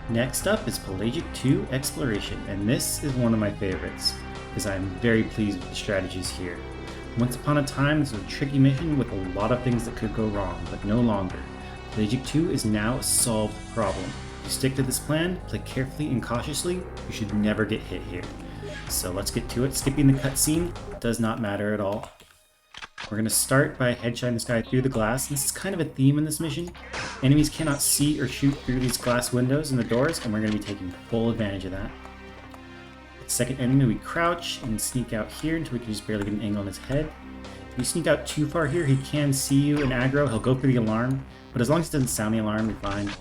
Next up is Pelagic II Exploration, and this is one of my favorites, because I'm very pleased with the strategies here. Once upon a time, this was a tricky mission with a lot of things that could go wrong, but no longer. Pelagic II is now a solved problem. If you stick to this plan, play carefully and cautiously, you should never get hit here. So let's get to it. Skipping the cutscene does not matter at all. We're going to start by headshotting this guy through the glass. This is kind of a theme in this mission. Enemies cannot see or shoot through these glass windows and the doors, and we're going to be taking full advantage of that. The second enemy, we crouch and sneak out here until we can just barely get an angle on his head. If you sneak out too far here, he can see you and aggro. He'll go for the alarm, but as long as it doesn't sound the alarm, you're fine.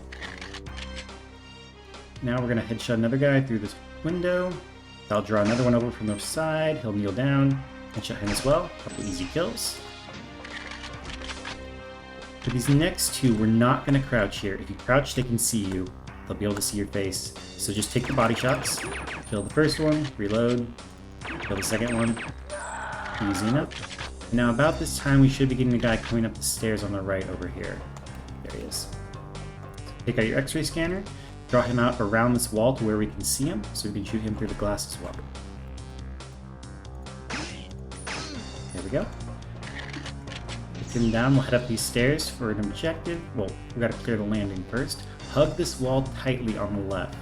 Now we're going to headshot another guy through this window. I'll draw another one over from the side. He'll kneel down. Headshot him as well. A couple easy kills. For these next two, we're not going to crouch here. If you crouch, they can see you. They'll be able to see your face. So just take the body shots. Kill the first one, reload, kill the second one. Easy enough. Now about this time, we should be getting the guy coming up the stairs on the right over here. There he is. Take out your X-ray scanner. Draw him out around this wall to where we can see him, so we can shoot him through the glass as well. There we go. Get him down, we'll head up these stairs for an objective. Well, we gotta clear the landing first. Hug this wall tightly on the left.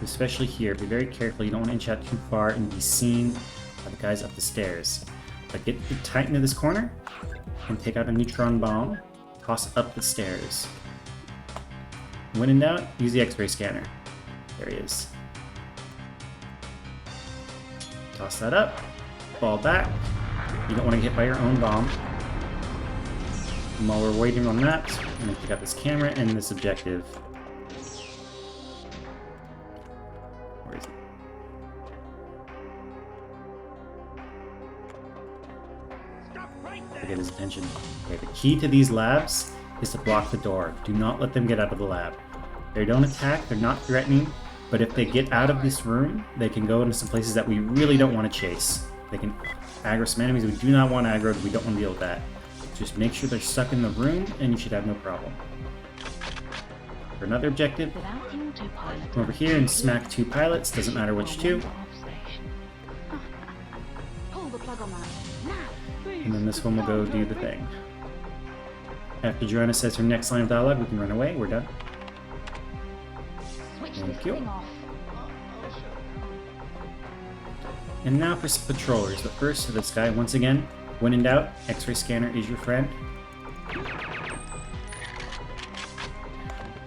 Especially here, be very careful, you don't want to inch out too far and be seen by the guys up the stairs. But get tight into this corner, and take out a neutron bomb, toss up the stairs. When in doubt, use the X-ray scanner. There he is. Toss that up, fall back. You don't want to get hit by your own bomb. And while we're waiting on that, I'm going to pick up this camera and this objective. Where is it? To get his attention. Okay, the key to these labs is to block the door. Do not let them get out of the lab. They don't attack, they're not threatening, but if they get out of this room, they can go into some places that we really don't want to chase. They can aggro some enemies we do not want aggroed, we don't want to deal with that. Just make sure they're stuck in the room, and you should have no problem. For another objective, come over here and smack two pilots, doesn't matter which two. And then this one will go do the thing. After Joanna says her next line of dialogue, we can run away, we're done. Thank you. And now for some patrollers, but first, this guy, once again, when in doubt, X-ray scanner is your friend.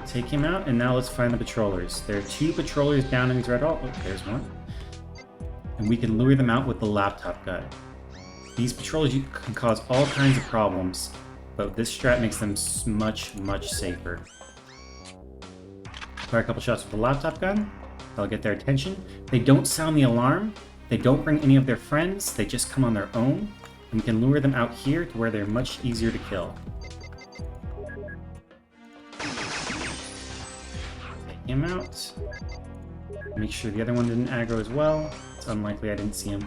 Take him out, and now let's find the patrollers. There are two patrollers down in these red hall. Oh, there's one. And we can lure them out with the laptop gun. These patrollers can cause all kinds of problems, but this strat makes them much, much safer. Fire a couple shots with the laptop gun. That'll get their attention. They don't sound the alarm. They don't bring any of their friends. They just come on their own. And we can lure them out here to where they're much easier to kill. Take him out. Make sure the other one didn't aggro as well. It's unlikely I didn't see him.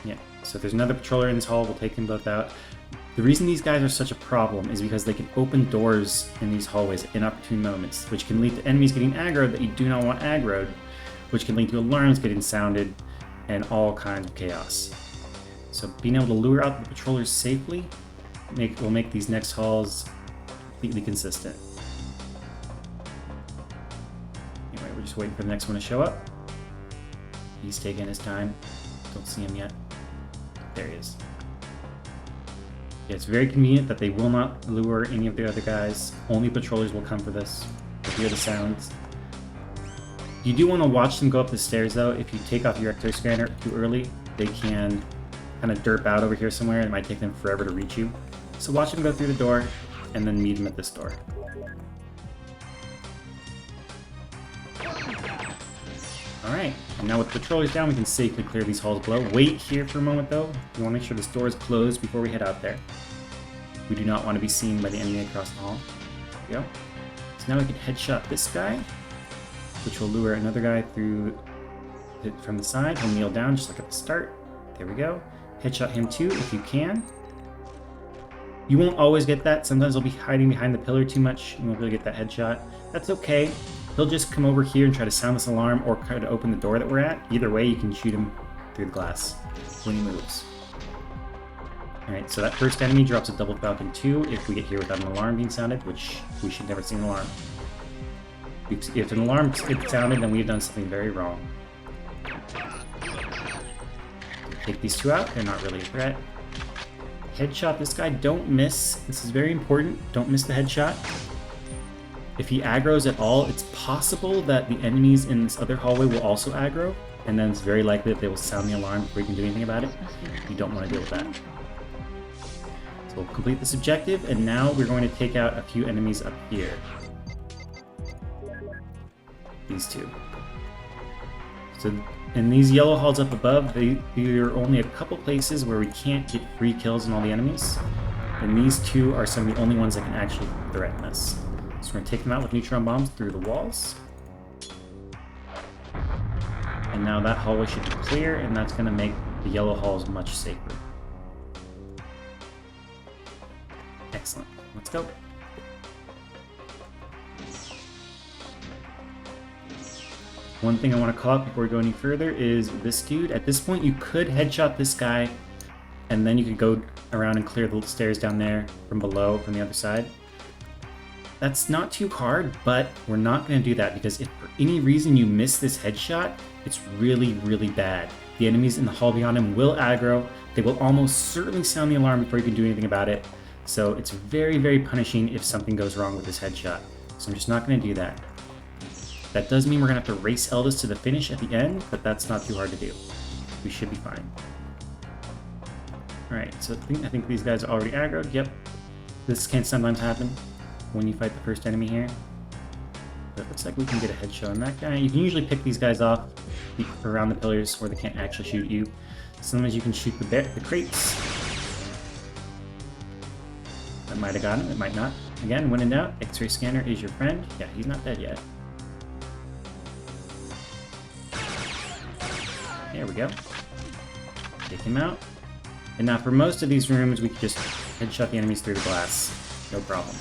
Yeah, so if there's another patroller in this hall, we'll take them both out. The reason these guys are such a problem is because they can open doors in these hallways at inopportune moments, which can lead to enemies getting aggroed that you do not want aggroed, which can lead to alarms getting sounded, and all kinds of chaos. So being able to lure out the patrollers safely will make these next halls completely consistent. Anyway, we're just waiting for the next one to show up. He's taking his time. Don't see him yet. There he is. Yeah, it's very convenient that they will not lure any of the other guys. Only patrollers will come for this. You'll hear the sounds. You do want to watch them go up the stairs, though. If you take off your X-ray scanner too early, they can kind of derp out over here somewhere. It might take them forever to reach you. So watch them go through the door, and then meet them at this door. Alright, and now with patrollers down, we can safely clear these halls below. Wait here for a moment, though. We want to make sure this door is closed before we head out there. We do not want to be seen by the enemy across the hall. There we go. So now we can headshot this guy, which will lure another guy through from the side. He'll kneel down just like at the start. There we go. Headshot him too if you can. You won't always get that. Sometimes he'll be hiding behind the pillar too much. You won't be able to get that headshot. That's okay. He'll just come over here and try to sound this alarm or try to open the door that we're at. Either way, you can shoot him through the glass when he moves. Alright, so that first enemy drops a double Falcon 2 if we get here without an alarm being sounded, which we should never see an alarm. If an alarm gets sounded, then we've done something very wrong. Take these two out, they're not really a threat. Headshot this guy, don't miss. This is very important, don't miss the headshot. If he aggroes at all, it's possible that the enemies in this other hallway will also aggro, and then it's very likely that they will sound the alarm before you can do anything about it. You don't want to deal with that. So we'll complete this objective, and now we're going to take out a few enemies up here. These two. So in these yellow halls up above, there are only a couple places where we can't get free kills on all the enemies, and these two are some of the only ones that can actually threaten us. So we're going to take them out with neutron bombs through the walls. And now that hallway should be clear, and that's going to make the yellow halls much safer. Excellent. Let's go. One thing I want to call out before we go any further is this dude. At this point, you could headshot this guy, and then you could go around and clear the stairs down there from below, from the other side. That's not too hard, but we're not going to do that because if for any reason you miss this headshot, it's really, really bad. The enemies in the hall beyond him will aggro. They will almost certainly sound the alarm before you can do anything about it. So it's very, very punishing if something goes wrong with this headshot. So I'm just not going to do that. That does mean we're going to have to race Elvis to the finish at the end, but that's not too hard to do. We should be fine. Alright, so I think these guys are already aggroed. Yep. This can sometimes happen when you fight the first enemy here. But it looks like we can get a headshot on that guy. You can usually pick these guys off around the pillars where they can't actually shoot you. Sometimes you can shoot the crates. That might have got him, it might not. Again, when in doubt, X-ray scanner is your friend. Yeah, he's not dead yet. There we go. Take him out. And now for most of these rooms, we can just headshot the enemies through the glass. No problem.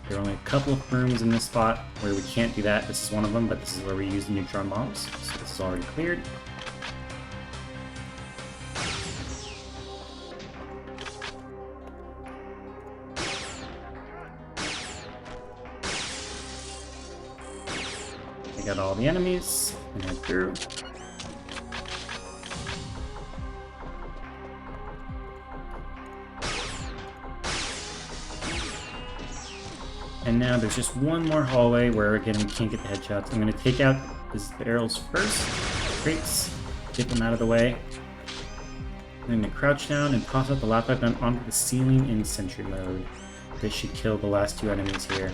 There are only a couple of rooms in this spot where we can't do that. This is one of them, but this is where we use the neutron bombs. So this is already cleared. I got all the enemies and head through. And now there's just one more hallway where, again, we can't get the headshots. I'm going to take out these barrels first, crates, get them out of the way. I'm going to crouch down and toss out the laptop gun onto the ceiling in sentry mode. This should kill the last two enemies here.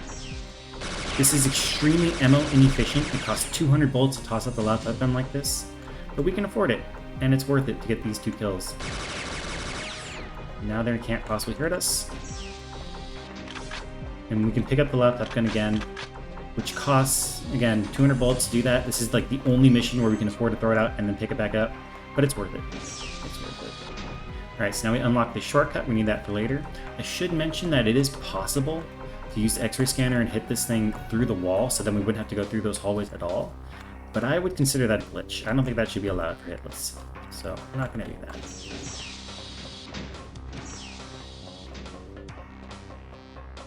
This is extremely ammo inefficient. It costs 200 bullets to toss out the laptop gun like this, but we can afford it, and it's worth it to get these two kills. Now they can't possibly hurt us. And we can pick up the laptop gun again, which costs, again, 200 bullets to do that. This is like the only mission where we can afford to throw it out and then pick it back up, but it's worth it. It's worth it. Alright, so now we unlock the shortcut. We need that for later. I should mention that it is possible to use the X-ray scanner and hit this thing through the wall, so then we wouldn't have to go through those hallways at all. But I would consider that a glitch. I don't think that should be allowed for hitless. So I'm not going to do that.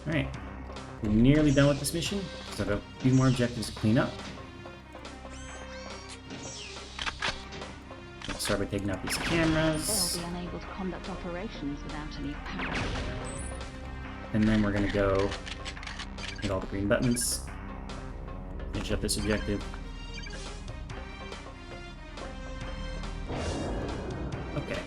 Alright. We're nearly done with this mission, so I have a few more objectives to clean up. Let's start by taking out these cameras. They'll be unable to conduct operations without any power. And then we're going to go hit all the green buttons. Finish up this objective. Okay.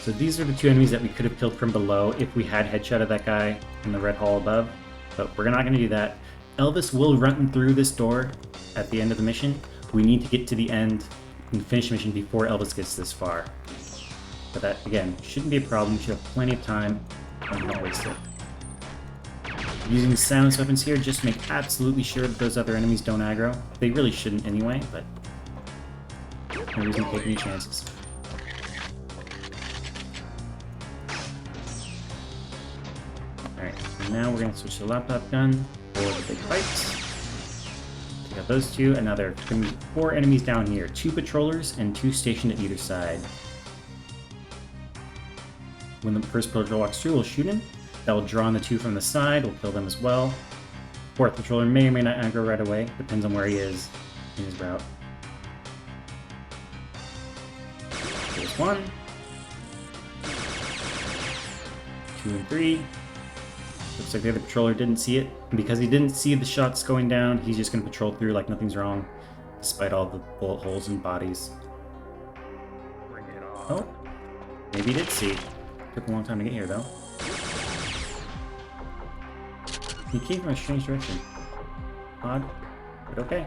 So these are the two enemies that we could have killed from below if we had headshotted that guy in the red hall above, but we're not going to do that. Elvis will run through this door at the end of the mission. We need to get to the end and finish the mission before Elvis gets this far. But that, again, shouldn't be a problem. We should have plenty of time and not waste it. Using the silence weapons here, just make absolutely sure that those other enemies don't aggro. They really shouldn't anyway, but no reason to take any chances. Alright, and now we're gonna switch to the laptop gun for the big fight. Take out those two, and now there are gonna be 4 enemies down here. 2 patrollers and 2 stationed at either side. When the first patroller walks through, we'll shoot him. That will draw on the 2 from the side, we'll kill them as well. 4th patroller may or may not aggro right away, depends on where he is in his route. There's 1. 2 and 3. Looks like the other patroller didn't see it. And because he didn't see the shots going down, he's just going to patrol through like nothing's wrong, despite all the bullet holes and bodies. Bring it on. Oh, maybe he did see. Took a long time to get here, though. He came from a strange direction. Odd, but okay.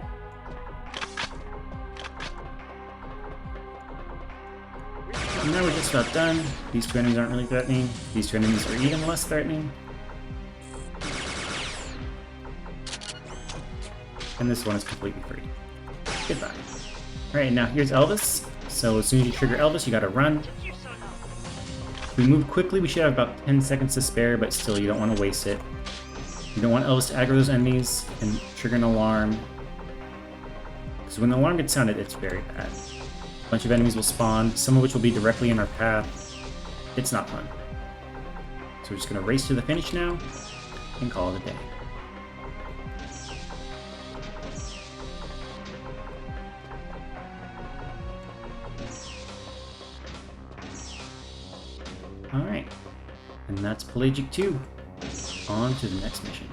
And now we're just about done. These 2 enemies aren't really threatening. These 2 enemies are even less threatening. And this one is completely free. Goodbye. Alright, now here's Elvis. So as soon as you trigger Elvis, you gotta run. If we move quickly, we should have about 10 seconds to spare, but still, you don't want to waste it. You don't want Elvis to aggro those enemies and trigger an alarm. Because when the alarm gets sounded, it's very bad. A bunch of enemies will spawn, some of which will be directly in our path. It's not fun. So we're just going to race to the finish now and call it a day. Alright, and that's Pelagic II. On to the next mission.